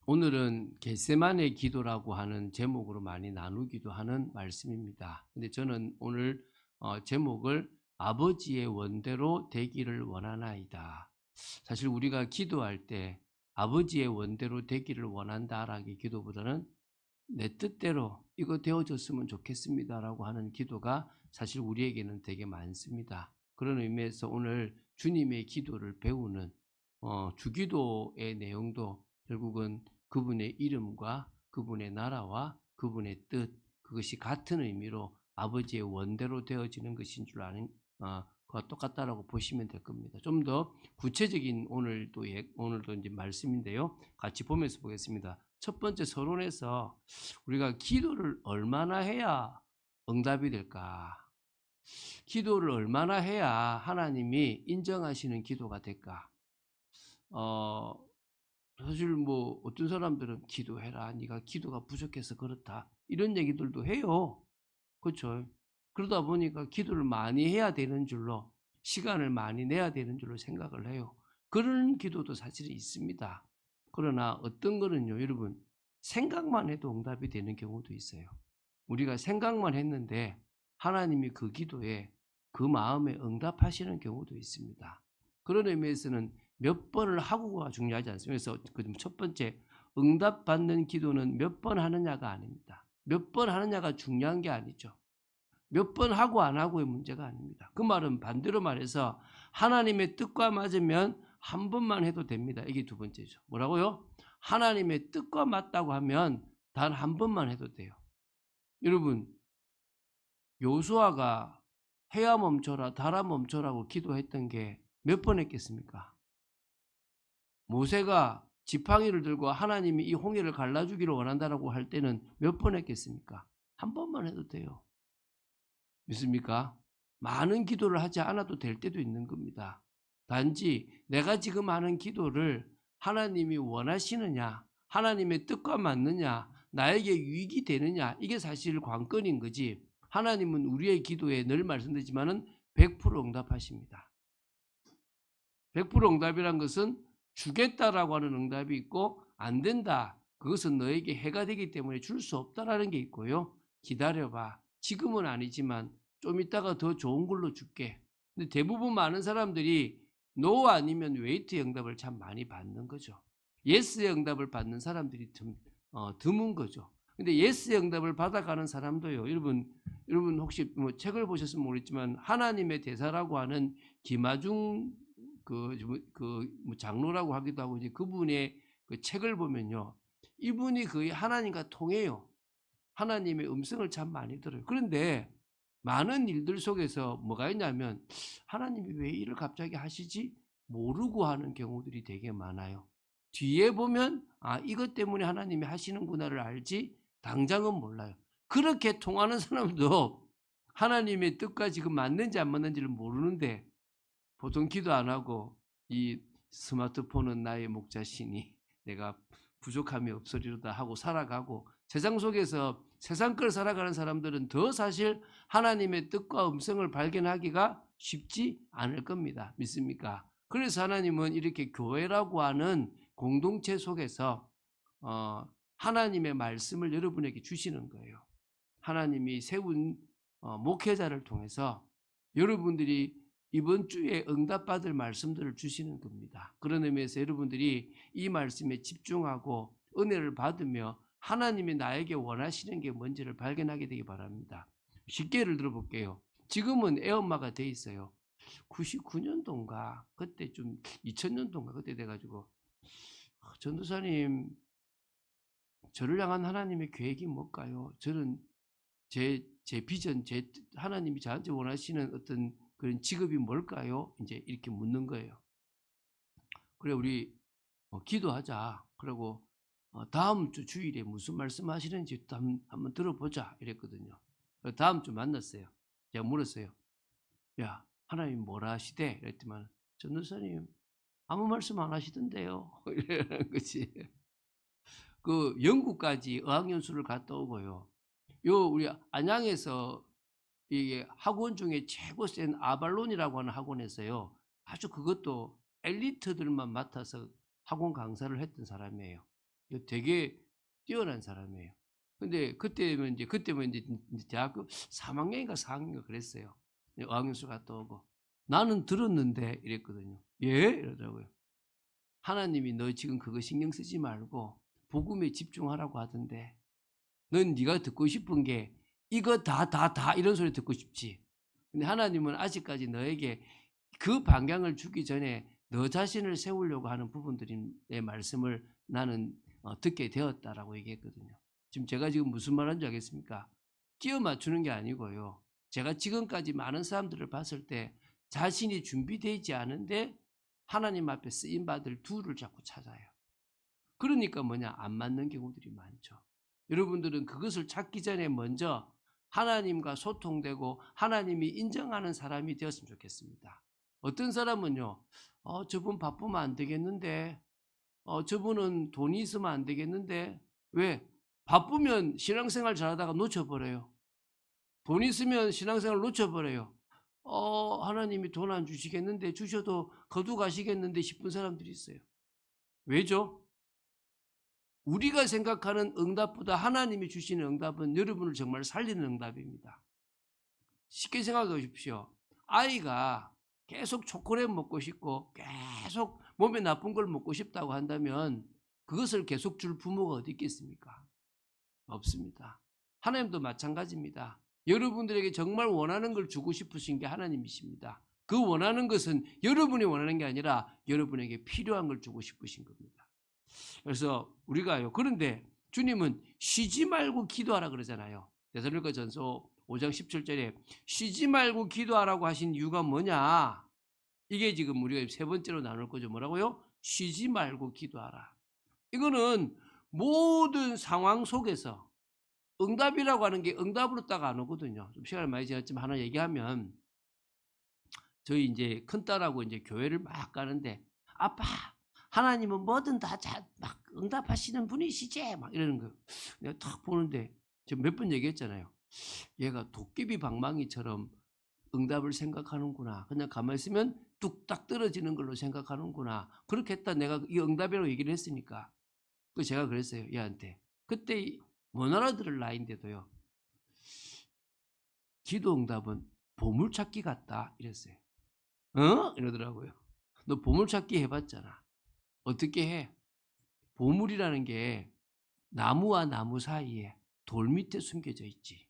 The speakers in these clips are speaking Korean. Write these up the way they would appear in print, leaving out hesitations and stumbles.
오늘은 겟세마네 기도라고 하는 제목으로 많이 나누기도 하는 말씀입니다. 근데 저는 오늘 제목을 아버지의 원대로 되기를 원하나이다. 사실 우리가 기도할 때 아버지의 원대로 되기를 원한다라기 기도보다는 내 뜻대로 이거 되어졌으면 좋겠습니다라고 하는 기도가 사실 우리에게는 되게 많습니다. 그런 의미에서 오늘 주님의 기도를 배우는 주기도의 내용도 결국은 그분의 이름과 그분의 나라와 그분의 뜻, 그것이 같은 의미로 아버지의 원대로 되어지는 것인 줄 아는 그와 똑같다라고 보시면 될 겁니다. 좀 더 구체적인 오늘도 이제 말씀인데요. 같이 보면서 보겠습니다. 첫 번째 서론에서 우리가 기도를 얼마나 해야 응답이 될까? 기도를 얼마나 해야 하나님이 인정하시는 기도가 될까? 어, 사실 뭐 어떤 사람들은 기도해라. 네가 기도가 부족해서 그렇다. 이런 얘기들도 해요. 그렇죠? 그러다 보니까 기도를 많이 해야 되는 줄로 시간을 많이 내야 되는 줄로 생각을 해요. 그런 기도도 사실은 있습니다. 그러나 어떤 거는요, 여러분 생각만 해도 응답이 되는 경우도 있어요. 우리가 생각만 했는데 하나님이 그 기도에 그 마음에 응답하시는 경우도 있습니다. 그런 의미에서는 몇 번을 하고가 중요하지 않습니다. 그래서 첫 번째 응답받는 기도는 몇 번 하느냐가 아닙니다. 몇 번 하느냐가 중요한 게 아니죠. 몇 번 하고 안 하고의 문제가 아닙니다. 그 말은 반대로 말해서 하나님의 뜻과 맞으면 한 번만 해도 됩니다. 이게 두 번째죠. 뭐라고요? 하나님의 뜻과 맞다고 하면 단 한 번만 해도 돼요. 여러분, 요수아가 해야 멈춰라, 달아 멈춰라고 기도했던 게 몇 번 했겠습니까? 모세가 지팡이를 들고 하나님이 이 홍해를 갈라주기를 원한다라고 할 때는 몇 번 했겠습니까? 한 번만 해도 돼요. 믿습니까? 많은 기도를 하지 않아도 될 때도 있는 겁니다. 단지 내가 지금 하는 기도를 하나님이 원하시느냐, 하나님의 뜻과 맞느냐, 나에게 유익이 되느냐, 이게 사실 관건인 거지. 하나님은 우리의 기도에 늘 말씀드리지만은 100% 응답하십니다. 100% 응답이란 것은 주겠다라고 하는 응답이 있고 안 된다. 그것은 너에게 해가 되기 때문에 줄 수 없다라는 게 있고요. 기다려봐. 지금은 아니지만 좀 이따가 더 좋은 걸로 줄게. 근데 대부분 많은 사람들이 노 아니면 웨이트 응답을 참 많이 받는 거죠. 예스의 응답을 받는 사람들이 드문 거죠. 근데 예스의 응답을 받아가는 사람도요. 여러분 혹시 뭐 책을 보셨으면 모르겠지만 하나님의 대사라고 하는 김아중 장로라고 하기도 하고 이제 그분의 그 책을 보면요. 이분이 거의 하나님과 통해요. 하나님의 음성을 참 많이 들어요. 그런데 많은 일들 속에서 뭐가 있냐면 하나님이 왜 일을 갑자기 하시지? 모르고 하는 경우들이 되게 많아요. 뒤에 보면 아, 이것 때문에 하나님이 하시는구나를 알지 당장은 몰라요. 그렇게 통하는 사람도 하나님의 뜻과 지금 맞는지 안 맞는지를 모르는데 보통 기도 안 하고 이 스마트폰은 나의 목자시니 내가 부족함이 없으리로다 하고 살아가고 세상 속에서 세상 걸 살아가는 사람들은 더 사실 하나님의 뜻과 음성을 발견하기가 쉽지 않을 겁니다. 믿습니까? 그래서 하나님은 이렇게 교회라고 하는 공동체 속에서 하나님의 말씀을 여러분에게 주시는 거예요. 하나님이 세운 목회자를 통해서 여러분들이 이번 주에 응답받을 말씀들을 주시는 겁니다. 그런 의미에서 여러분들이 이 말씀에 집중하고 은혜를 받으며 하나님이 나에게 원하시는 게 뭔지를 발견하게 되기 바랍니다. 쉽게 예를 들어볼게요. 지금은 애엄마가 돼 있어요. 99년도인가 그때 좀 2000년도인가 그때 돼가지고 전도사님 저를 향한 하나님의 계획이 뭘까요? 저는 제 비전, 하나님이 저한테 원하시는 어떤 그런 직업이 뭘까요? 이제 이렇게 묻는 거예요. 그래, 우리 기도하자. 그리고 다음 주 주일에 무슨 말씀 하시는지 한번 들어보자. 이랬거든요. 다음 주 만났어요. 제가 물었어요. 야, 하나님 뭐라 하시대? 이랬더만, 전도사님, 아무 말씀 안 하시던데요. 이러는 거지. 그 영국까지 어학연수를 갔다 오고요. 우리 안양에서 이게 학원 중에 최고 센 아발론이라고 하는 학원에서요. 아주 그것도 엘리트들만 맡아서 학원 강사를 했던 사람이에요. 되게 뛰어난 사람이에요. 근데 그때면 이제 대학교 3학년인가 4학년인가 그랬어요. 어학연수 갔다 오고 나는 들었는데 이랬거든요. 예? 이러더라고요. 하나님이 너 지금 그거 신경 쓰지 말고 복음에 집중하라고 하던데 넌 네가 듣고 싶은 게 이거 다 이런 소리 듣고 싶지. 근데 하나님은 아직까지 너에게 그 방향을 주기 전에 너 자신을 세우려고 하는 부분들의 말씀을 나는 듣게 되었다라고 얘기했거든요. 제가 지금 무슨 말하는지 알겠습니까? 끼워 맞추는 게 아니고요. 제가 지금까지 많은 사람들을 봤을 때 자신이 준비되지 않은데 하나님 앞에 쓰임받을 둘을 자꾸 찾아요. 그러니까 안 맞는 경우들이 많죠. 여러분들은 그것을 찾기 전에 먼저 하나님과 소통되고 하나님이 인정하는 사람이 되었으면 좋겠습니다. 어떤 사람은요, 저분 바쁘면 안 되겠는데, 저분은 돈이 있으면 안 되겠는데, 왜? 바쁘면 신앙생활 잘하다가 놓쳐버려요. 돈 있으면 신앙생활 놓쳐버려요. 하나님이 돈 안 주시겠는데, 주셔도 거두 가시겠는데 싶은 사람들이 있어요. 왜죠? 우리가 생각하는 응답보다 하나님이 주시는 응답은 여러분을 정말 살리는 응답입니다. 쉽게 생각해 보십시오. 아이가 계속 초콜릿 먹고 싶고 계속 몸에 나쁜 걸 먹고 싶다고 한다면 그것을 계속 줄 부모가 어디 있겠습니까? 없습니다. 하나님도 마찬가지입니다. 여러분들에게 정말 원하는 걸 주고 싶으신 게 하나님이십니다. 그 원하는 것은 여러분이 원하는 게 아니라 여러분에게 필요한 걸 주고 싶으신 겁니다. 그래서 우리가요. 그런데 주님은 쉬지 말고 기도하라 그러잖아요. 데살로니가전서 5장 17절에 쉬지 말고 기도하라고 하신 이유가 뭐냐? 이게 지금 우리가 세 번째로 나눌 거죠. 뭐라고요? 쉬지 말고 기도하라. 이거는 모든 상황 속에서 응답이라고 하는 게 응답으로 딱 안 오거든요. 좀 시간을 많이 지났지만 하나 얘기하면 저희 이제 큰딸하고 이제 교회를 막 가는데 아빠 하나님은 뭐든 다 막 응답하시는 분이시지? 막 이러는 거예요. 내가 딱 보는데 지금 몇 번 얘기했잖아요. 얘가 도깨비 방망이처럼 응답을 생각하는구나. 그냥 가만히 있으면 뚝딱 떨어지는 걸로 생각하는구나. 그렇게 했다 내가 이 응답이라고 얘기를 했으니까. 그 제가 그랬어요. 얘한테. 그때 못 알아들을 나이인데도요. 기도 응답은 보물찾기 같다. 이랬어요. 이러더라고요. 너 보물찾기 해봤잖아. 어떻게 해? 보물이라는 게 나무와 나무 사이에 돌 밑에 숨겨져 있지.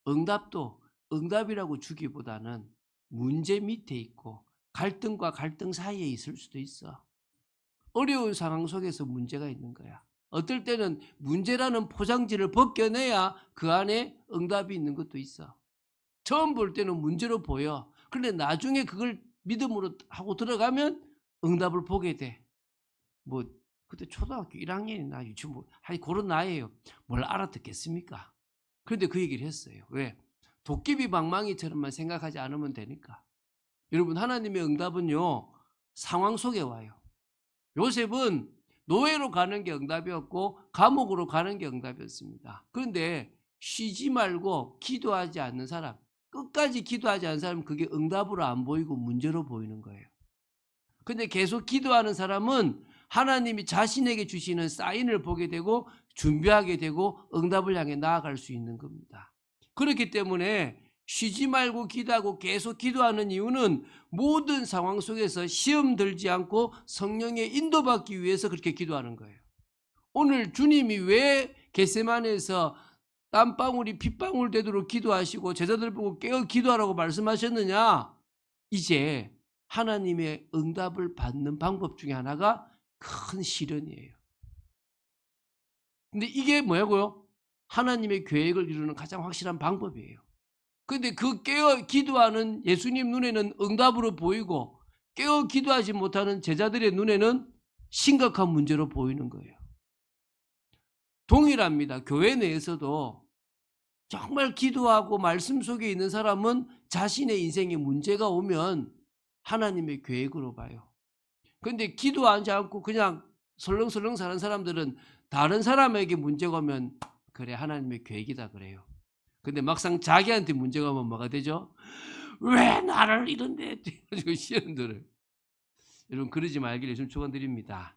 응답도 응답이라고 주기보다는 문제 밑에 있고 갈등과 갈등 사이에 있을 수도 있어. 어려운 상황 속에서 문제가 있는 거야. 어떨 때는 문제라는 포장지를 벗겨내야 그 안에 응답이 있는 것도 있어. 처음 볼 때는 문제로 보여. 그런데 나중에 그걸 믿음으로 하고 들어가면 응답을 보게 돼. 그때 초등학교 1학년이나 유치원 그런 나이에요. 뭘 알아듣겠습니까? 그런데 그 얘기를 했어요. 왜? 도깨비 방망이처럼만 생각하지 않으면 되니까. 여러분 하나님의 응답은요. 상황 속에 와요. 요셉은 노예로 가는 게 응답이었고 감옥으로 가는 게 응답이었습니다. 그런데 쉬지 말고 기도하지 않는 사람, 끝까지 기도하지 않는 사람은 그게 응답으로 안 보이고 문제로 보이는 거예요. 근데 계속 기도하는 사람은 하나님이 자신에게 주시는 사인을 보게 되고 준비하게 되고 응답을 향해 나아갈 수 있는 겁니다. 그렇기 때문에 쉬지 말고 기도하고 계속 기도하는 이유는 모든 상황 속에서 시험 들지 않고 성령의 인도받기 위해서 그렇게 기도하는 거예요. 오늘 주님이 왜 겟세마네에서 땀방울이 핏방울 되도록 기도하시고 제자들 보고 깨어 기도하라고 말씀하셨느냐? 이제 하나님의 응답을 받는 방법 중에 하나가 큰 시련이에요. 근데 이게 뭐냐고요? 하나님의 계획을 이루는 가장 확실한 방법이에요. 근데 그 깨어 기도하는 예수님 눈에는 응답으로 보이고 깨어 기도하지 못하는 제자들의 눈에는 심각한 문제로 보이는 거예요. 동일합니다. 교회 내에서도 정말 기도하고 말씀 속에 있는 사람은 자신의 인생에 문제가 오면 하나님의 계획으로 봐요. 그런데 기도하지 않고 그냥 설렁설렁 사는 사람들은 다른 사람에게 문제가 오면 그래 하나님의 계획이다 그래요. 근데 막상 자기한테 문제가 오면 뭐가 되죠? 왜 나를 이런데 가지고 시험 들어요. 여러분 그러지 말기를 좀 축원드립니다.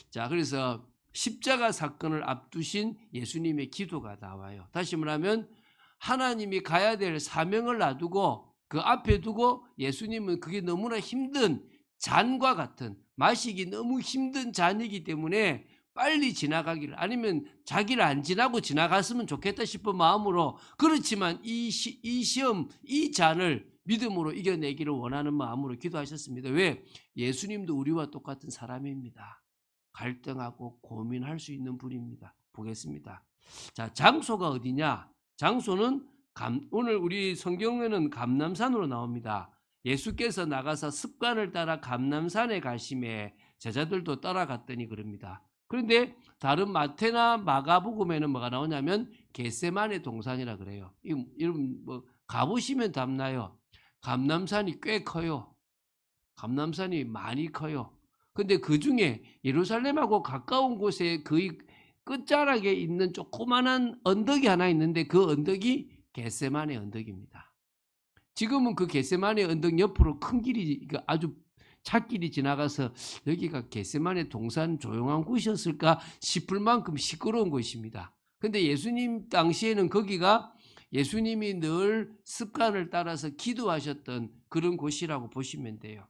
자, 그래서 십자가 사건을 앞두신 예수님의 기도가 나와요. 다시 말하면 하나님이 가야 될 사명을 놔두고 그 앞에 두고 예수님은 그게 너무나 힘든 잔과 같은, 마시기 너무 힘든 잔이기 때문에 빨리 지나가기를, 아니면 자기를 안 지나고 지나갔으면 좋겠다 싶은 마음으로, 그렇지만 이 시험, 이 잔을 믿음으로 이겨내기를 원하는 마음으로 기도하셨습니다. 왜? 예수님도 우리와 똑같은 사람입니다. 갈등하고 고민할 수 있는 분입니다. 보겠습니다. 자, 장소가 어디냐? 장소는 오늘 우리 성경에는 감람산으로 나옵니다. 예수께서 나가서 습관을 따라 감람산에 가심에 제자들도 따라갔더니 그럽니다. 그런데 다른 마태나 마가복음에는 뭐가 나오냐면 겟세마네 동산이라 그래요. 여러분 뭐 가보시면 답나요. 감람산이 꽤 커요. 감람산이 많이 커요. 근데 그 중에 예루살렘하고 가까운 곳에 거의 끝자락에 있는 조그만한 언덕이 하나 있는데 그 언덕이 겟세마네 언덕입니다. 지금은 그 겟세마네 언덕 옆으로 큰 길이, 아주 찻길이 지나가서 여기가 겟세마네 동산 조용한 곳이었을까 싶을 만큼 시끄러운 곳입니다. 근데 예수님 당시에는 거기가 예수님이 늘 습관을 따라서 기도하셨던 그런 곳이라고 보시면 돼요.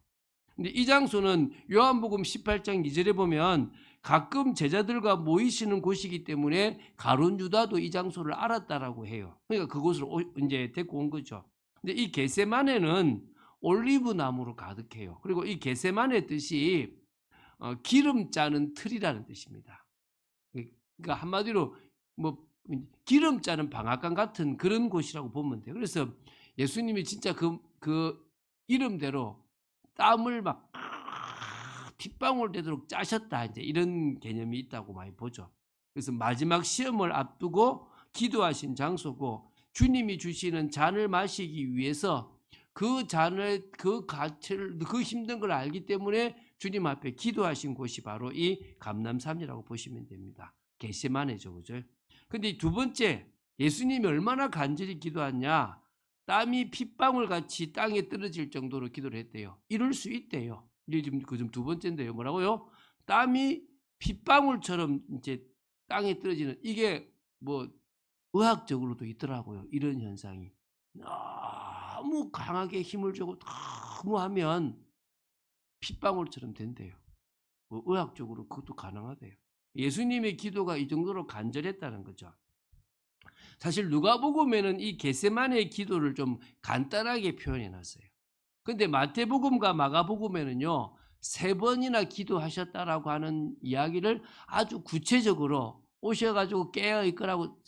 근데 이 장소는 요한복음 18장 2절에 보면 가끔 제자들과 모이시는 곳이기 때문에 가룟 유다도 이 장소를 알았다라고 해요. 그러니까 그곳으로 이제 데리고 온 거죠. 근데 이 겟세마네는 올리브 나무로 가득해요. 그리고 이 겟세마네 뜻이 기름 짜는 틀이라는 뜻입니다. 그러니까 한마디로 뭐 기름 짜는 방앗간 같은 그런 곳이라고 보면 돼요. 그래서 예수님이 진짜 그 이름대로 땀을 막 핏방울 되도록 짜셨다, 이제 이런 개념이 있다고 많이 보죠. 그래서 마지막 시험을 앞두고 기도하신 장소고, 주님이 주시는 잔을 마시기 위해서 그 잔을, 그 가치를, 그 힘든 걸 알기 때문에 주님 앞에 기도하신 곳이 바로 이 감람산이라고 보시면 됩니다. 겟세마네죠, 그죠? 근데 두 번째, 예수님이 얼마나 간절히 기도하냐? 땀이 핏방울 같이 땅에 떨어질 정도로 기도를 했대요. 이럴 수 있대요. 이게 지금 그 두 번째인데요. 뭐라고요? 땀이 핏방울처럼 이제 땅에 떨어지는, 이게 뭐 의학적으로도 있더라고요. 이런 현상이. 너무 강하게 힘을 주고 너무 하면 핏방울처럼 된대요. 뭐 의학적으로 그것도 가능하대요. 예수님의 기도가 이 정도로 간절했다는 거죠. 사실 누가복음에는 이 겟세마네의 기도를 좀 간단하게 표현해 놨어요. 근데 마태복음과 마가복음에는요, 3번이나 기도하셨다라고 하는 이야기를 아주 구체적으로 오셔가지고 깨어 있거라고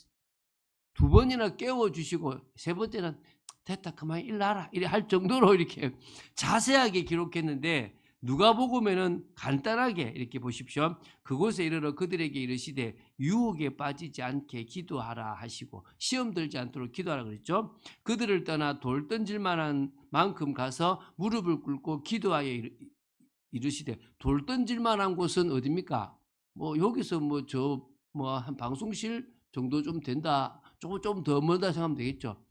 2번이나 깨워주시고 3번째는 됐다 그만 일나라 이래 할 정도로 이렇게 자세하게 기록했는데, 누가복음에는 간단하게 이렇게 보십시오. 그곳에 이르러 그들에게 이르시되 유혹에 빠지지 않게 기도하라 하시고, 시험 들지 않도록 기도하라 그랬죠. 그들을 떠나 돌 던질 만한 만큼 가서 무릎을 꿇고 기도하여 이르시되, 돌 던질 만한 곳은 어디입니까? 뭐 여기서 한 방송실 정도 좀 된다, 조금 더 멀다 생각하면 되겠죠.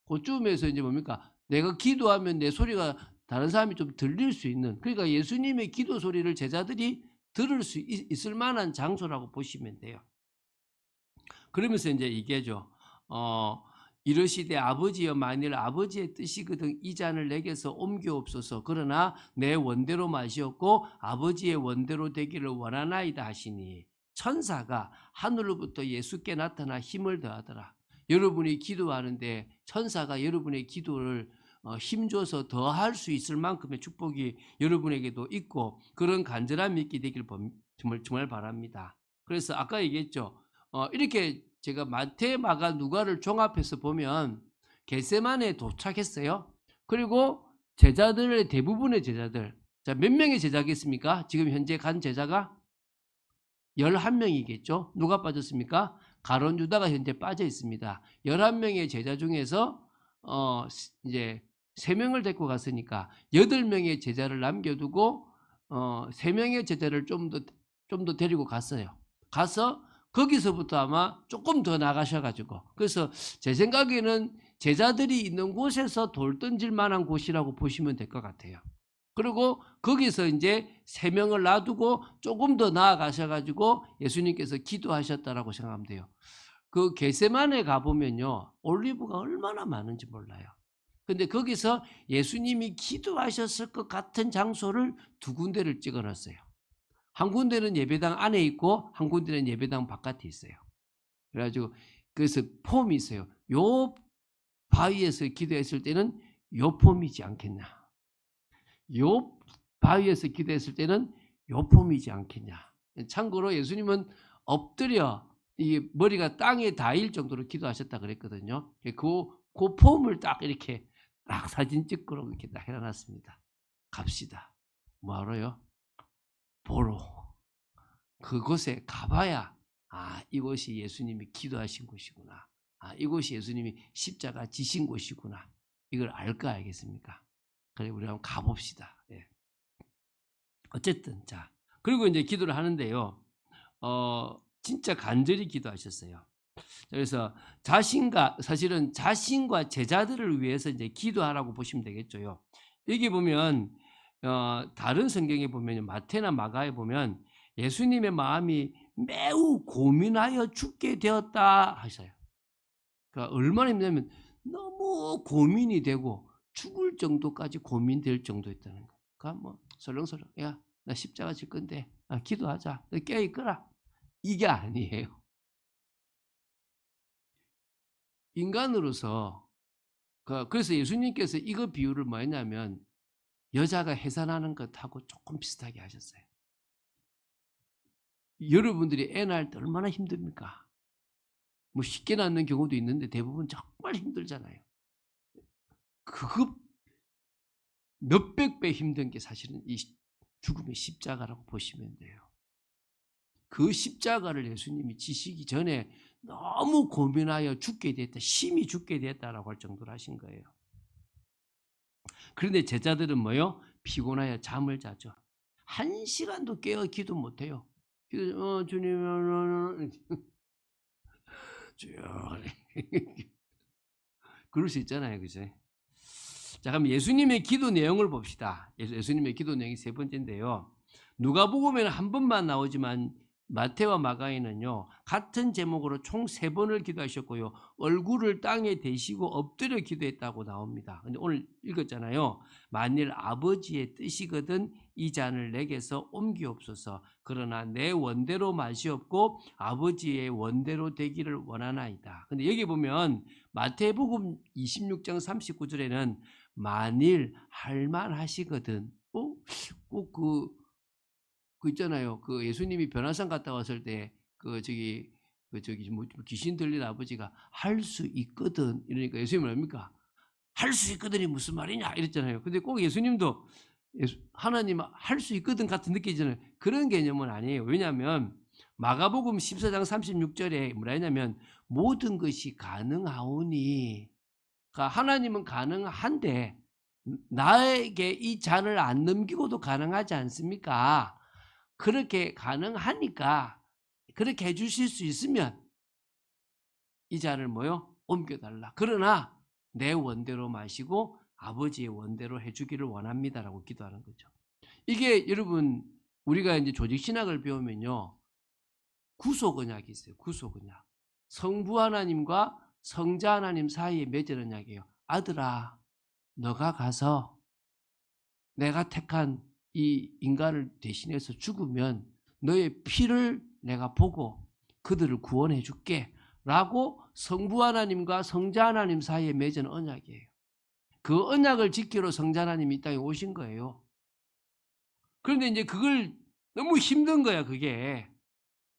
그쯤에서 이제 뭡니까? 내가 기도하면 내 소리가 다른 사람이 좀 들릴 수 있는, 그러니까 예수님의 기도 소리를 제자들이 들을 수 있을 만한 장소라고 보시면 돼요. 그러면서 이제 얘기하죠. 이르시되 아버지여, 만일 아버지의 뜻이거든 이 잔을 내게서 옮겨옵소서. 그러나 내 원대로 마시었고 아버지의 원대로 되기를 원하나이다 하시니, 천사가 하늘로부터 예수께 나타나 힘을 더하더라. 여러분이 기도하는데 천사가 여러분의 기도를 힘줘서 더 할 수 있을 만큼의 축복이 여러분에게도 있고, 그런 간절한 믿기 되길 정말 바랍니다. 그래서 아까 얘기했죠. 이렇게 제가 마태, 마가, 누가를 종합해서 보면 겟세마네에 도착했어요. 그리고 제자들의 대부분의 제자들, 자, 몇 명의 제자겠습니까? 지금 현재 간 제자가 11명이겠죠. 누가 빠졌습니까? 가룟 유다가 현재 빠져 있습니다. 11명의 제자 중에서 이제 3명을 데리고 갔으니까 8명의 제자를 남겨두고 3명의 제자를 좀 더 데리고 갔어요. 가서 거기서부터 아마 조금 더 나가셔가지고, 그래서 제 생각에는 제자들이 있는 곳에서 돌 던질 만한 곳이라고 보시면 될 것 같아요. 그리고 거기서 이제 3명을 놔두고 조금 더 나아가셔가지고 예수님께서 기도하셨다라고 생각하면 돼요. 그 겟세마네 가보면요, 올리브가 얼마나 많은지 몰라요. 근데 거기서 예수님이 기도하셨을 것 같은 장소를 2군데를 찍어놨어요. 한 군데는 예배당 안에 있고 한 군데는 예배당 바깥에 있어요. 그래가지고 그래서 폼이 있어요. 요 바위에서 기도했을 때는 요 폼이지 않겠냐. 요 바위에서 기도했을 때는 요 폼이지 않겠냐. 참고로 예수님은 엎드려 이 머리가 땅에 닿을 정도로 기도하셨다 그랬거든요. 그 폼을 딱 이렇게 딱 사진 찍고 이렇게 딱 해놨습니다. 갑시다. 뭐하러요? 보러. 그곳에 가봐야 이곳이 예수님이 기도하신 곳이구나. 이곳이 예수님이 십자가 지신 곳이구나. 이걸 알까 알겠습니까? 그래 우리 한번 가봅시다. 예. 어쨌든 자 그리고 이제 기도를 하는데요. 진짜 간절히 기도하셨어요. 그래서 사실은 자신과 제자들을 위해서 이제 기도하라고 보시면 되겠죠. 여기 보면 다른 성경에 보면 마태나 마가에 보면 예수님의 마음이 매우 고민하여 죽게 되었다 하셔요. 그러니까 얼마나 힘들냐면 너무 고민이 되고 죽을 정도까지 고민될 정도였다는 거예요. 그러니까 뭐 설렁설렁 야 나 십자가 질 건데 기도하자. 너 깨어 있거라. 이게 아니에요. 인간으로서 그래서 예수님께서 이거 비유를 뭐였냐면 여자가 해산하는 것하고 조금 비슷하게 하셨어요. 여러분들이 애 낳을 때 얼마나 힘듭니까? 뭐 쉽게 낳는 경우도 있는데 대부분 정말 힘들잖아요. 그거 몇백 배 힘든 게 사실은 이 죽음의 십자가라고 보시면 돼요. 그 십자가를 예수님이 지시기 전에 너무 고민하여 죽게 됐다, 심히 죽게 됐다라고 할 정도로 하신 거예요. 그런데 제자들은 뭐요? 피곤하여 잠을 자죠. 1시간도 깨어 기도 못해요. 주님, 주여. 그럴 수 있잖아요, 그죠? 자, 그럼 예수님의 기도 내용을 봅시다. 예수님의 기도 내용이 3번째인데요. 누가복음에는 한 번만 나오지만 마태와 마가에는요 같은 제목으로 총 3번을 기도하셨고요 얼굴을 땅에 대시고 엎드려 기도했다고 나옵니다. 근데 오늘 읽었잖아요. 만일 아버지의 뜻이거든 이 잔을 내게서 옮기옵소서. 그러나 내 원대로 마시옵고 아버지의 원대로 되기를 원하나이다. 근데 여기 보면 마태복음 26장 39절에는 만일 할만하시거든. 꼭 그 있잖아요. 그 예수님이 변화산 갔다 왔을 때 뭐 귀신 들린 아버지가 할 수 있거든 이러니까 예수님은 뭡니까? 할 수 있거든이 무슨 말이냐 이랬잖아요. 근데 꼭 예수님도 하나님 할 수 있거든 같은 느끼잖아요. 그런 개념은 아니에요. 왜냐하면 마가복음 14장 36절에 뭐라 했냐면 모든 것이 가능하오니, 그러니까 하나님은 가능한데 나에게 이 잔을 안 넘기고도 가능하지 않습니까? 그렇게 가능하니까 그렇게 해주실 수 있으면 이 잔을 뭐요? 옮겨달라. 그러나 내 원대로 마시고 아버지의 원대로 해주기를 원합니다라고 기도하는 거죠. 이게 여러분 우리가 이제 조직신학을 배우면요 구속언약이 있어요. 구속언약. 성부 하나님과 성자 하나님 사이에 맺은 언약이에요. 아들아 너가 가서 내가 택한 이 인간을 대신해서 죽으면 너의 피를 내가 보고 그들을 구원해 줄게 라고 성부 하나님과 성자 하나님 사이에 맺은 언약이에요. 그 언약을 지키러 성자 하나님이 이 땅에 오신 거예요. 그런데 이제 그걸 너무 힘든 거야. 그게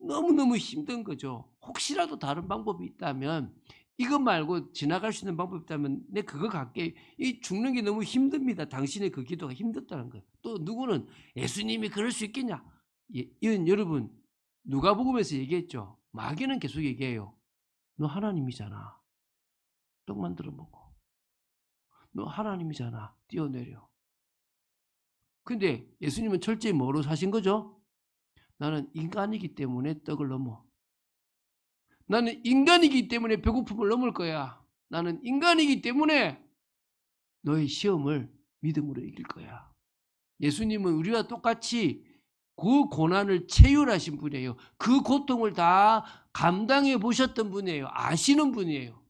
너무너무 힘든 거죠. 혹시라도 다른 방법이 있다면 이것 말고 지나갈 수 있는 방법이 있다면 내 그거 갈게. 이 죽는 게 너무 힘듭니다. 당신의 그 기도가 힘들다는 거예요. 또 누구는 예수님이 그럴 수 있겠냐? 이건 여러분 누가복음에서 얘기했죠. 마귀는 계속 얘기해요. 너 하나님이잖아. 떡 만들어 먹어. 너 하나님이잖아. 뛰어내려. 근데 예수님은 철저히 뭐로 사신 거죠? 나는 인간이기 때문에 떡을 넘어. 나는 인간이기 때문에 배고픔을 넘을 거야. 나는 인간이기 때문에 너의 시험을 믿음으로 이길 거야. 예수님은 우리와 똑같이 그 고난을 체휼하신 분이에요. 그 고통을 다 감당해 보셨던 분이에요. 아시는 분이에요.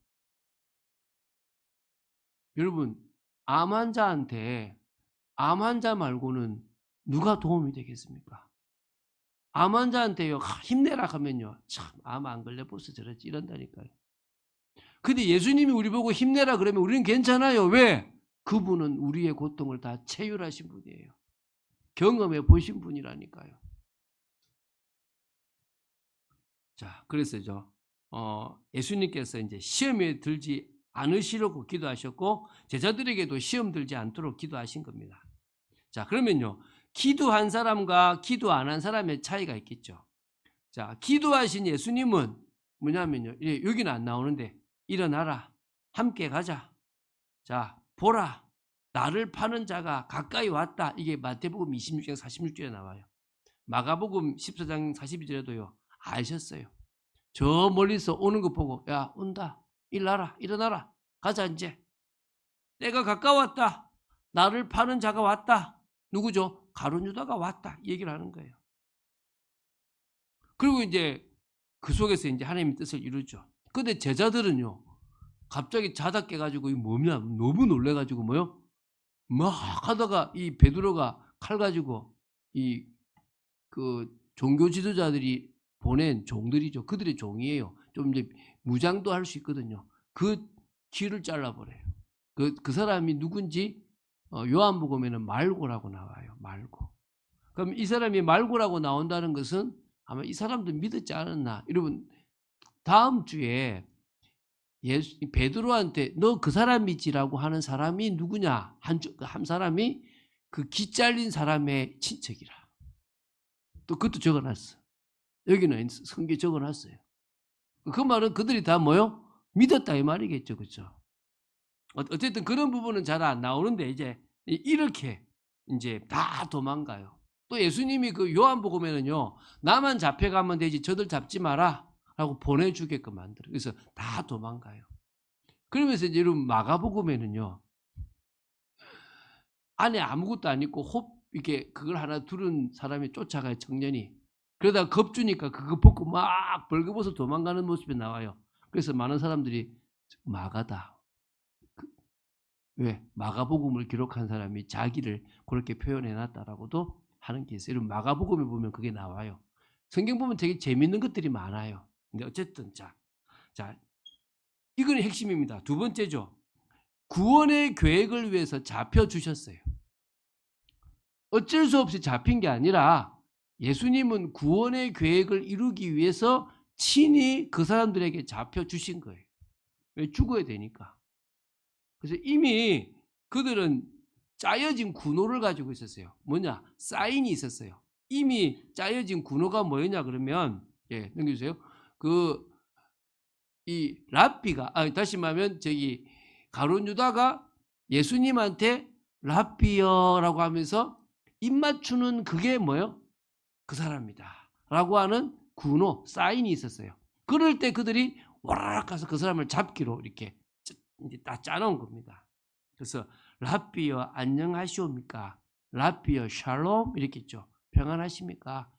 여러분, 암 환자한테 암 환자 말고는 누가 도움이 되겠습니까? 암 환자한테요, 힘내라 하면요, 참, 암 안 걸려보서 저러지 이런다니까요. 근데 예수님이 우리 보고 힘내라 그러면 우리는 괜찮아요. 왜? 그분은 우리의 고통을 다 체휼하신 분이에요. 경험해 보신 분이라니까요. 자, 그래서죠. 예수님께서 이제 시험에 들지 않으시려고 기도하셨고 제자들에게도 시험 들지 않도록 기도하신 겁니다. 자, 그러면요. 기도한 사람과 기도 안 한 사람의 차이가 있겠죠. 자, 기도하신 예수님은 뭐냐면요. 여기는 안 나오는데 일어나라. 함께 가자. 자, 보라. 나를 파는 자가 가까이 왔다. 이게 마태복음 26장 46절에 나와요. 마가복음 14장 42절에도요. 아셨어요. 저 멀리서 오는 거 보고 야 온다. 일어나라. 가자 이제. 때가 가까웠다. 나를 파는 자가 왔다. 누구죠? 가룟 유다가 왔다. 이 얘기를 하는 거예요. 그리고 이제 그 속에서 이제 하나님의 뜻을 이루죠. 근데 제자들은요. 갑자기 자다 깨가지고 이 뭐냐 너무 놀래가지고 뭐요? 막 하다가 이 베드로가 칼 가지고 이 그 종교 지도자들이 보낸 종들이죠. 그들의 종이에요. 좀 이제 무장도 할 수 있거든요. 그 귀를 잘라버려요. 그 사람이 누군지 요한복음에는 말고라고 나와요. 말고. 그럼 이 사람이 말고라고 나온다는 것은 아마 이 사람도 믿었지 않았나. 여러분 다음 주에 베드로한테 너 그 사람이지라고 하는 사람이 누구냐? 한 사람이 그 기 잘린 사람의 친척이라. 또 그것도 적어놨어. 여기는 성경에 적어놨어요. 그 말은 그들이 다 뭐요? 믿었다 이 말이겠죠. 그렇죠? 어쨌든 그런 부분은 잘 안 나오는데 이제 이렇게 이제 다 도망가요. 또 예수님이 그 요한복음에는요. 나만 잡혀가면 되지 저들 잡지 마라 라고 보내주게끔 만들어요. 그래서 다 도망가요. 그러면서 이제 여러분 마가복음에는요. 안에 아무것도 안 있고 이렇게 그걸 하나 두른 사람이 쫓아가요. 청년이. 그러다가 겁주니까 그거 벗고 막 벌거벗어 도망가는 모습이 나와요. 그래서 많은 사람들이 마가다. 왜? 마가복음을 기록한 사람이 자기를 그렇게 표현해놨다라고도 하는 게 있어요. 여러분 마가복음에 보면 그게 나와요. 성경 보면 되게 재밌는 것들이 많아요. 근데 어쨌든 자 이건 핵심입니다. 두 번째죠. 구원의 계획을 위해서 잡혀주셨어요. 어쩔 수 없이 잡힌 게 아니라 예수님은 구원의 계획을 이루기 위해서 친히 그 사람들에게 잡혀주신 거예요. 왜? 죽어야 되니까. 그래서 이미 그들은 짜여진 군호를 가지고 있었어요. 뭐냐? 사인이 있었어요. 이미 짜여진 군호가 뭐였냐 그러면 넘겨주세요. 이 랍비가 다시 말하면 가룟 유다가 예수님한테 랍비여라고 하면서 입 맞추는 그게 뭐예요? 그 사람이다 라고 하는 군호 사인이 있었어요. 그럴 때 그들이 와라락 가서 그 사람을 잡기로 이렇게 이제 딱 짜놓은 겁니다. 그래서 랍비여 안녕하시옵니까? 랍비여 샬롬 이렇게 했죠. 평안하십니까?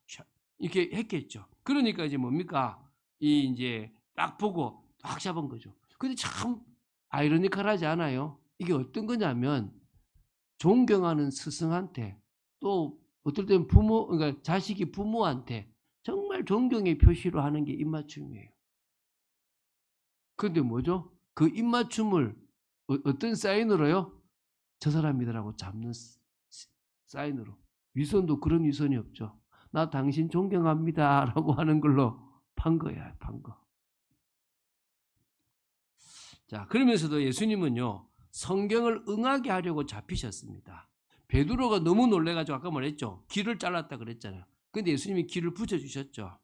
이렇게 했겠죠. 그러니까 이제 뭡니까? 이제 딱 보고 딱 잡은 거죠. 근데 참 아이러니컬하지 않아요? 이게 어떤 거냐면 존경하는 스승한테 또 어떨 때는 그러니까 자식이 부모한테 정말 존경의 표시로 하는 게 입맞춤이에요. 그런데 뭐죠? 그 입맞춤을 어떤 사인으로요? 저 사람이더라고 잡는 사인으로. 위선도 그런 위선이 없죠. 나 당신 존경합니다 라고 하는 걸로 판 거야. 판 거. 자, 그러면서도 예수님은요. 성경을 응하게 하려고 잡히셨습니다. 베드로가 너무 놀래가지고 아까 말했죠. 귀를 잘랐다 그랬잖아요. 근데 예수님이 귀를 붙여주셨죠.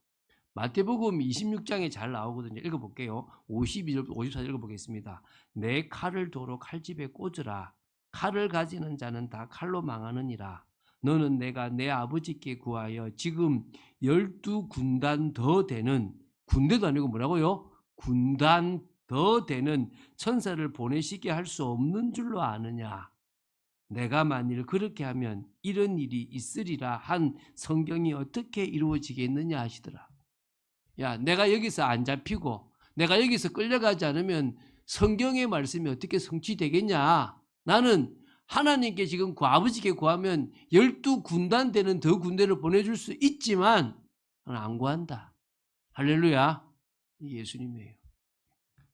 마태복음 26장에 잘 나오거든요. 읽어볼게요. 52절, 54절 읽어보겠습니다. 내 칼을 도로 칼집에 꽂으라. 칼을 가지는 자는 다 칼로 망하느니라. 너는 내가 내 아버지께 구하여 지금 12군단 더 되는, 군대도 아니고 뭐라고요? 군단 더 되는 천사를 보내시게 할 수 없는 줄로 아느냐. 내가 만일 그렇게 하면 이런 일이 있으리라 한 성경이 어떻게 이루어지겠느냐 하시더라. 야, 내가 여기서 안 잡히고 내가 여기서 끌려가지 않으면 성경의 말씀이 어떻게 성취되겠냐. 나는 하나님께 지금 아버지께 구하면 12군단 되는 더 군대를 보내줄 수 있지만 나는 안 구한다. 할렐루야. 예수님이에요.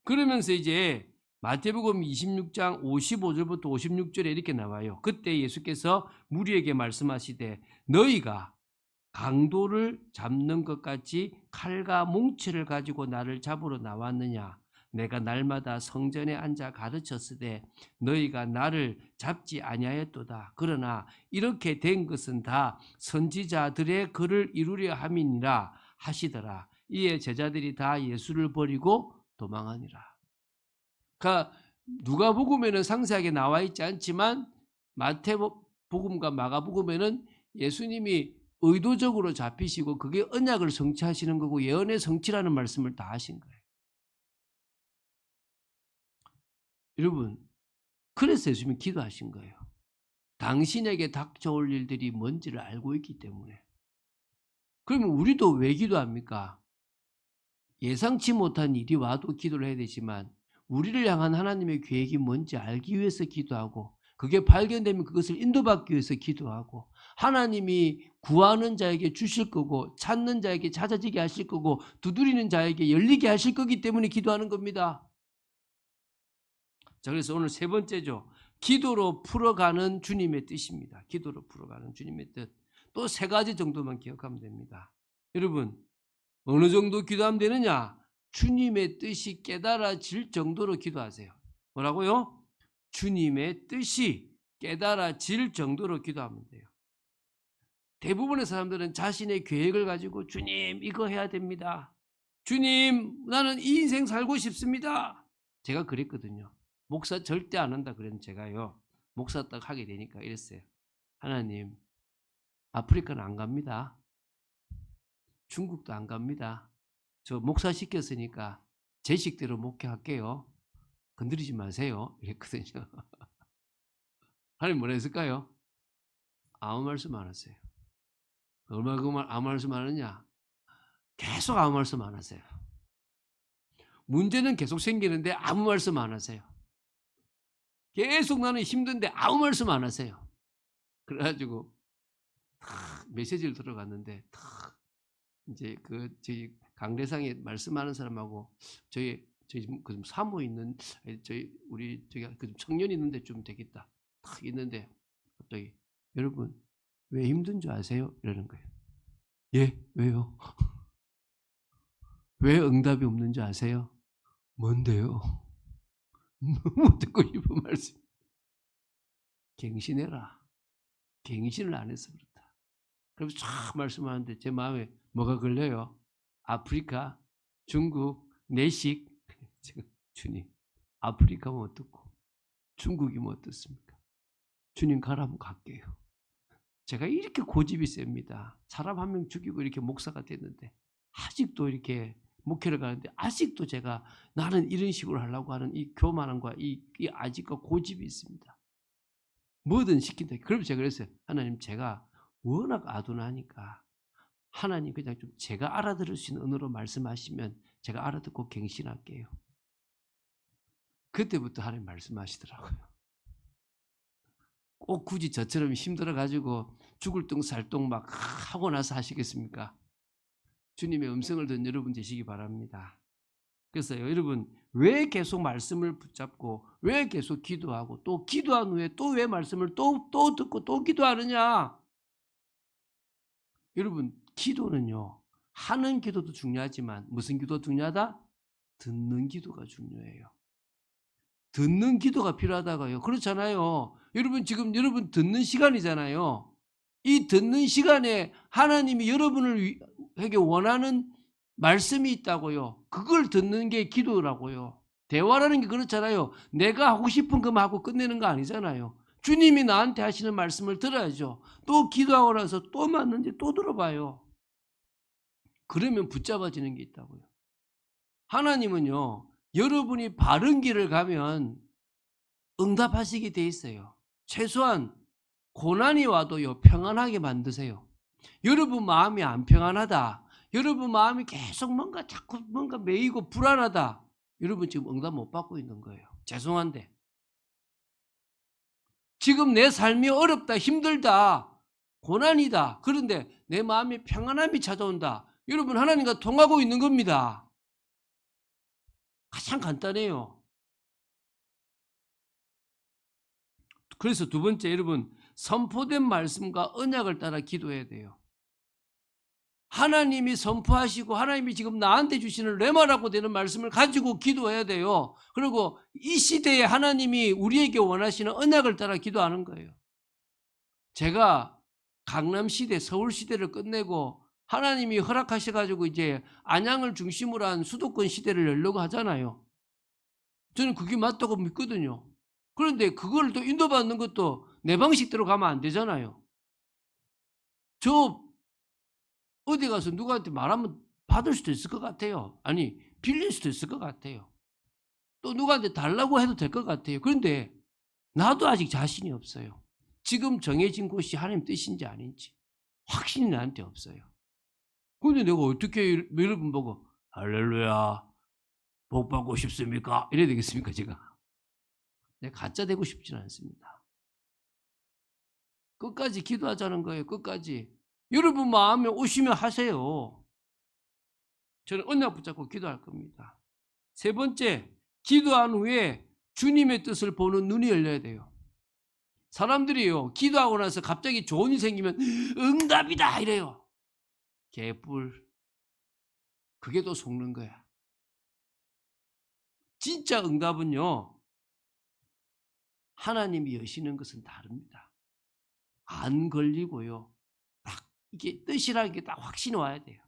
그러면서 이제 마태복음 26장 55절부터 56절에 이렇게 나와요. 그때 예수께서 무리에게 말씀하시되 너희가 강도를 잡는 것 같이 칼과 뭉치를 가지고 나를 잡으러 나왔느냐. 내가 날마다 성전에 앉아 가르쳤으되 너희가 나를 잡지 아니하였도다. 그러나 이렇게 된 것은 다 선지자들의 글을 이루려 함이니라 하시더라. 이에 제자들이 다 예수를 버리고 도망하니라. 그러니까 누가복음에는 상세하게 나와 있지 않지만 마태복음과 마가복음에는 예수님이 의도적으로 잡히시고 그게 언약을 성취하시는 거고 예언의 성취라는 말씀을 다 하신 거예요. 여러분, 그래서 예수님이 기도하신 거예요. 당신에게 닥쳐올 일들이 뭔지를 알고 있기 때문에. 그러면 우리도 왜 기도합니까? 예상치 못한 일이 와도 기도를 해야 되지만 우리를 향한 하나님의 계획이 뭔지 알기 위해서 기도하고 그게 발견되면 그것을 인도받기 위해서 기도하고 하나님이 구하는 자에게 주실 거고 찾는 자에게 찾아지게 하실 거고 두드리는 자에게 열리게 하실 거기 때문에 기도하는 겁니다. 자, 그래서 오늘 세 번째죠. 기도로 풀어가는 주님의 뜻입니다. 기도로 풀어가는 주님의 뜻. 또 세 가지 정도만 기억하면 됩니다. 여러분, 어느 정도 기도하면 되느냐? 주님의 뜻이 깨달아질 정도로 기도하세요. 뭐라고요? 주님의 뜻이 깨달아질 정도로 기도하면 돼요. 대부분의 사람들은 자신의 계획을 가지고 주님 이거 해야 됩니다. 주님 나는 이 인생 살고 싶습니다. 제가 그랬거든요. 목사 절대 안 한다 그랬는데 제가요. 목사 딱 하게 되니까 이랬어요. 하나님 아프리카는 안 갑니다. 중국도 안 갑니다. 저 목사 시켰으니까 제 식대로 목회할게요. 건드리지 마세요. 이랬거든요. 하나님 뭐라 했을까요? 아무 말씀 안 하세요. 얼마나 아무 말씀 안 하느냐? 계속 아무 말씀 안 하세요. 문제는 계속 생기는데 아무 말씀 안 하세요. 계속 나는 힘든데 아무 말씀 안 하세요. 그래가지고 메시지를 들어갔는데 이제 저희 강대상에 말씀하는 사람하고 저희 그 사모 있는 우리 그 청년이 있는데 좀 되겠다. 탁 있는데 갑자기 여러분 왜 힘든 줄 아세요? 이러는 거예요. 예, 왜요? 왜 응답이 없는 줄 아세요? 뭔데요? 너무 듣고 싶은 말씀. 갱신해라. 갱신을 안 해서 그렇다. 그래서 쫙 말씀하는데 제 마음에 뭐가 걸려요? 아프리카, 중국, 내식. 주님, 아프리카면 어떻고 중국이면 어떻습니까? 주님 가라면 갈게요. 제가 이렇게 고집이 셉니다. 사람 한 명 죽이고 이렇게 목사가 됐는데 아직도 이렇게 목회를 가는데 아직도 제가 나는 이런 식으로 하려고 하는 이 교만함과 이 아직과 고집이 있습니다. 뭐든 시킨다. 그럼 제가 그랬어요. 하나님 제가 워낙 아둔하니까 하나님 그냥 좀 제가 알아들을 수 있는 언어로 말씀하시면 제가 알아듣고 갱신할게요. 그때부터 하나님 말씀하시더라고요. 꼭 굳이 저처럼 힘들어가지고 죽을 똥 살 똥 막 하고 나서 하시겠습니까? 주님의 음성을 듣는 여러분 되시기 바랍니다. 그래서 여러분 왜 계속 말씀을 붙잡고 왜 계속 기도하고 또 기도한 후에 또 왜 말씀을 또 듣고 또 기도하느냐? 여러분 기도는요. 하는 기도도 중요하지만 무슨 기도 중요하다? 듣는 기도가 중요해요. 듣는 기도가 필요하다고요. 그렇잖아요. 여러분 지금 여러분 듣는 시간이잖아요. 이 듣는 시간에 하나님이 여러분에게 원하는 말씀이 있다고요. 그걸 듣는 게 기도라고요. 대화라는 게 그렇잖아요. 내가 하고 싶은 것만 하고 끝내는 거 아니잖아요. 주님이 나한테 하시는 말씀을 들어야죠. 또 기도하고 나서 또 맞는지 또 들어봐요. 그러면 붙잡아지는 게 있다고요. 하나님은요. 여러분이 바른 길을 가면 응답하시게 돼 있어요. 최소한 고난이 와도요, 평안하게 만드세요. 여러분 마음이 안 평안하다, 여러분 마음이 계속 뭔가 자꾸 뭔가 매이고 불안하다, 여러분 지금 응답 못 받고 있는 거예요. 죄송한데. 지금 내 삶이 어렵다, 힘들다, 고난이다. 그런데 내 마음이 평안함이 찾아온다. 여러분 하나님과 통하고 있는 겁니다. 가장 간단해요. 그래서 두 번째, 여러분 선포된 말씀과 언약을 따라 기도해야 돼요. 하나님이 선포하시고 하나님이 지금 나한테 주시는 레마라고 되는 말씀을 가지고 기도해야 돼요. 그리고 이 시대에 하나님이 우리에게 원하시는 언약을 따라 기도하는 거예요. 제가 강남시대, 서울시대를 끝내고 하나님이 허락하셔가지고 이제 안양을 중심으로 한 수도권 시대를 열려고 하잖아요. 저는 그게 맞다고 믿거든요. 그런데 그걸 또 인도받는 것도 내 방식대로 가면 안 되잖아요. 저 어디 가서 누구한테 말하면 받을 수도 있을 것 같아요. 아니, 빌릴 수도 있을 것 같아요. 또 누구한테 달라고 해도 될 것 같아요. 그런데 나도 아직 자신이 없어요. 지금 정해진 곳이 하나님 뜻인지 아닌지 확신이 나한테 없어요. 그런데 내가 어떻게 여러분 보고 할렐루야 복 받고 싶습니까? 이래야 되겠습니까 제가? 내가 가짜 되고 싶지는 않습니다. 끝까지 기도하자는 거예요. 끝까지. 여러분 마음에 오시면 하세요. 저는 언약 붙잡고 기도할 겁니다. 세 번째, 기도한 후에 주님의 뜻을 보는 눈이 열려야 돼요. 사람들이요, 기도하고 나서 갑자기 좋은 일이 생기면 응답이다 이래요. 개뿔. 그게 더 속는 거야. 진짜 응답은요, 하나님이 여시는 것은 다릅니다. 안 걸리고요, 딱 이게 뜻이라는 게 딱 확신이 와야 돼요.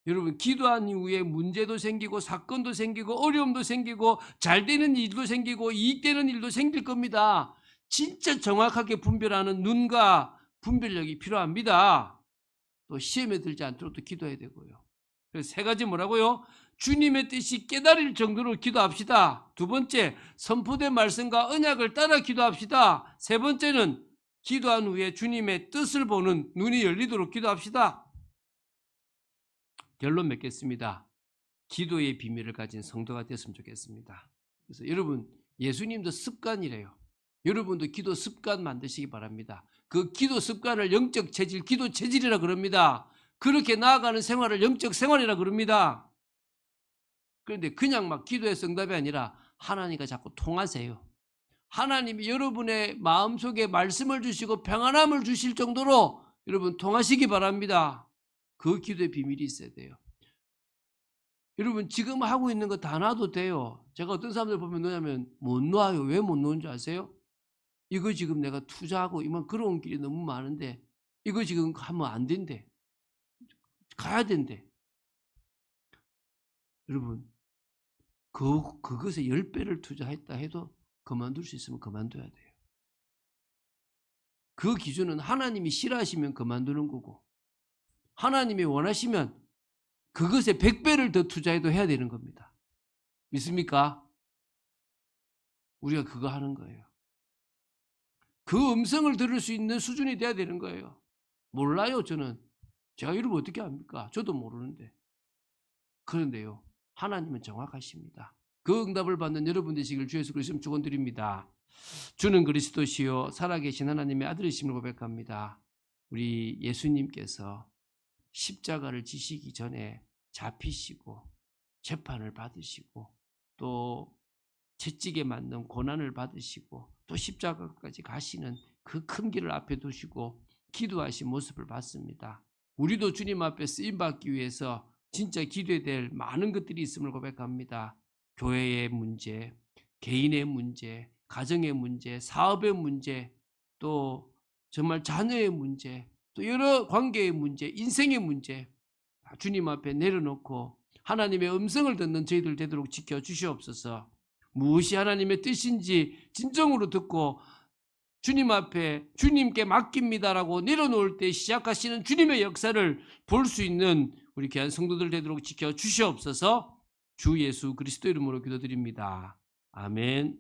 여러분 기도한 이후에 문제도 생기고 사건도 생기고 어려움도 생기고 잘 되는 일도 생기고 이익되는 일도 생길 겁니다. 진짜 정확하게 분별하는 눈과 분별력이 필요합니다. 또 시험에 들지 않도록 또 기도해야 되고요. 그래서 세 가지 뭐라고요? 주님의 뜻이 깨달을 정도로 기도합시다. 두 번째, 선포된 말씀과 언약을 따라 기도합시다. 세 번째는 기도한 후에 주님의 뜻을 보는 눈이 열리도록 기도합시다. 결론 맺겠습니다. 기도의 비밀을 가진 성도가 됐으면 좋겠습니다. 그래서 여러분, 예수님도 습관이래요. 여러분도 기도 습관 만드시기 바랍니다. 그 기도 습관을 영적 체질, 기도 체질이라 그럽니다. 그렇게 나아가는 생활을 영적 생활이라 그럽니다. 그런데 그냥 막 기도해서 응답이 아니라 하나님과 자꾸 통하세요. 하나님이 여러분의 마음속에 말씀을 주시고 평안함을 주실 정도로 여러분 통하시기 바랍니다. 그 기도의 비밀이 있어야 돼요. 여러분 지금 하고 있는 거 다 놔도 돼요. 제가 어떤 사람들 보면 뭐냐면 못 놔요. 왜 못 놓은 줄 아세요? 이거 지금 내가 투자하고 이만 걸어온 길이 너무 많은데 이거 지금 하면 안 된대. 가야 된대. 여러분 그것에 10배를 투자했다 해도 그만둘 수 있으면 그만둬야 돼요. 그 기준은 하나님이 싫어하시면 그만두는 거고 하나님이 원하시면 그것에 100배를 더 투자해도 해야 되는 겁니다. 믿습니까? 우리가 그거 하는 거예요. 그 음성을 들을 수 있는 수준이 돼야 되는 거예요. 몰라요 저는. 제가 여러분 어떻게 압니까? 저도 모르는데. 그런데요 하나님은 정확하십니다. 그 응답을 받는 여러분 되시길 주 예수 그리스도 축원드립니다. 주는 그리스도시요 살아계신 하나님의 아들이심을 고백합니다. 우리 예수님께서 십자가를 지시기 전에 잡히시고 재판을 받으시고 또 채찍에 맞는 고난을 받으시고 또 십자가까지 가시는 그 큰 길을 앞에 두시고 기도하신 모습을 봤습니다. 우리도 주님 앞에 쓰임받기 위해서 진짜 기도해야 될 많은 것들이 있음을 고백합니다. 교회의 문제, 개인의 문제, 가정의 문제, 사업의 문제, 또 정말 자녀의 문제, 또 여러 관계의 문제, 인생의 문제 다 주님 앞에 내려놓고 하나님의 음성을 듣는 저희들 되도록 지켜주시옵소서. 무엇이 하나님의 뜻인지 진정으로 듣고 주님 앞에 주님께 맡깁니다라고 내려놓을 때 시작하시는 주님의 역사를 볼 수 있는 우리 귀한 성도들 되도록 지켜주시옵소서. 주 예수 그리스도 이름으로 기도드립니다. 아멘.